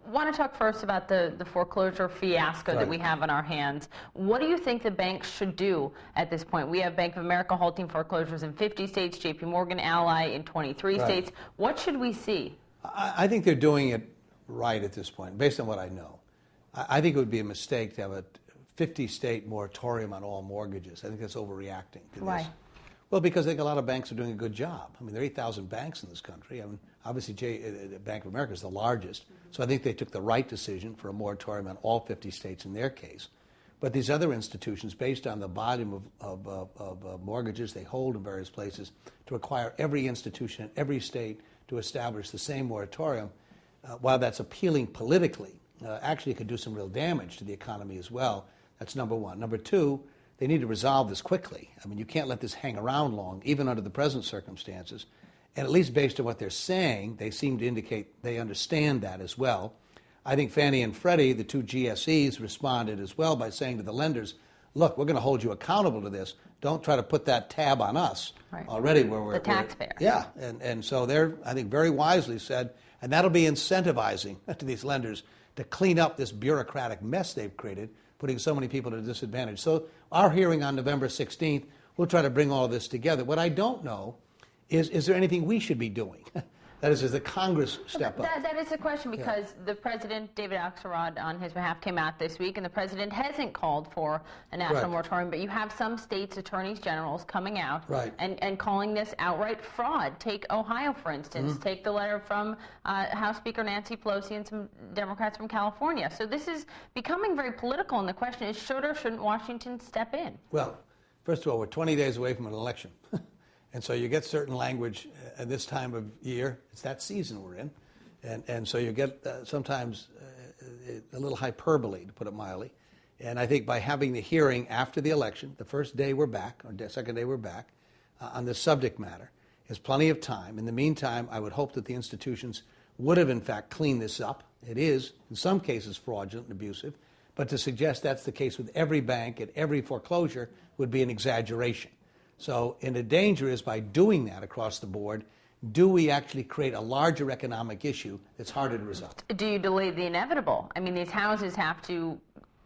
want to talk first about the foreclosure fiasco that we have on our hands. What do you think the banks should do at this point? We have Bank of America halting foreclosures in 50 states, JP Morgan Ally in 23 states. What should we see? I think they're doing it right at this point, based on what I know. I think it would be a mistake to have a 50-state moratorium on all mortgages. I think that's overreacting to this. Why? Well, because I think a lot of banks are doing a good job. I mean, there are 8,000 banks in this country. I mean, obviously, Bank of America is the largest. So I think they took the right decision for a moratorium on all 50 states in their case. But these other institutions, based on the volume of mortgages they hold in various places, to require every institution in every state to establish the same moratorium, while that's appealing politically, actually could do some real damage to the economy as well. That's number one. Number two, they need to resolve this quickly. I mean, you can't let this hang around long, even under the present circumstances. And at least based on what they're saying, they seem to indicate they understand that as well. I think Fannie and Freddie, the two GSEs, responded as well by saying to the lenders, look, we're going to hold you accountable to this. Don't try to put that tab on us already. Where we're the taxpayer. Yeah, and so they're, I think, very wisely said, and that'll be incentivizing to these lenders to clean up this bureaucratic mess they've created, putting so many people at a disadvantage. So our hearing on November 16th, we'll try to bring all of this together. What I don't know is there anything we should be doing? That is, does the Congress step up? That is the question, because the President, David Axelrod, on his behalf, came out this week, and the President hasn't called for a national moratorium, but you have some states' attorneys generals coming out and calling this outright fraud. Take Ohio, for instance. Take the letter from House Speaker Nancy Pelosi and some Democrats from California. So this is becoming very political, and the question is, should or shouldn't Washington step in? Well, first of all, we're 20 days away from an election. And so you get certain language at this time of year. It's that season we're in. And so you get sometimes a little hyperbole, to put it mildly. And I think by having the hearing after the election, the first day we're back, or the second day we're back, on this subject matter, is plenty of time. In the meantime, I would hope that the institutions would have, in fact, cleaned this up. It is, in some cases, fraudulent and abusive. But to suggest that's the case with every bank at every foreclosure would be an exaggeration. So, and the danger is by doing that across the board, do we actually create a larger economic issue that's harder to resolve? Do you delay the inevitable? I mean, these houses have to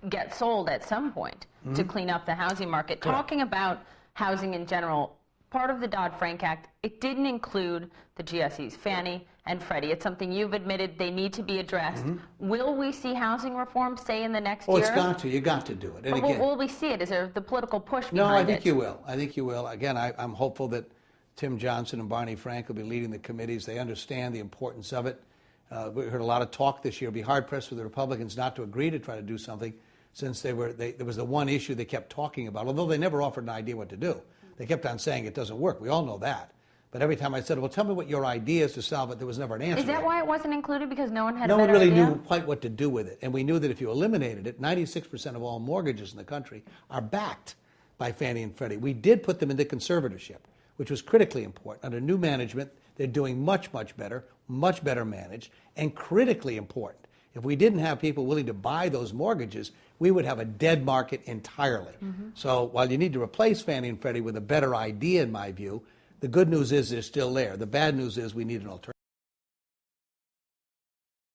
get sold at some point to clean up the housing market. Talking about housing in general, part of the Dodd-Frank Act, it didn't include the GSEs, Fannie and Freddie. It's something you've admitted they need to be addressed. Will we see housing reform, say, in the next year? Oh, it's got to. You got to do it. And again, will we see it? Is there the political push behind it? No, I think you will. I think you will. Again, I'm hopeful that Tim Johnson and Barney Frank will be leading the committees. They understand the importance of it. We heard a lot of talk this year. It'd be hard-pressed for the Republicans not to agree to try to do something, since there was the one issue they kept talking about, although they never offered an idea what to do. They kept on saying it doesn't work. We all know that. But every time I said, well, tell me what your idea is to solve it, there was never an answer. Is that why it wasn't included? Because no one had a better idea? No one really idea? knew quite what to do with it. And we knew that if you eliminated it, 96% of all mortgages in the country are backed by Fannie and Freddie. We did put them into conservatorship, which was critically important. Under new management, they're doing much, much better managed, and critically important. If we didn't have people willing to buy those mortgages, we would have a dead market entirely. So while you need to replace Fannie and Freddie with a better idea, in my view, the good news is they're still there. The bad news is we need an alternative.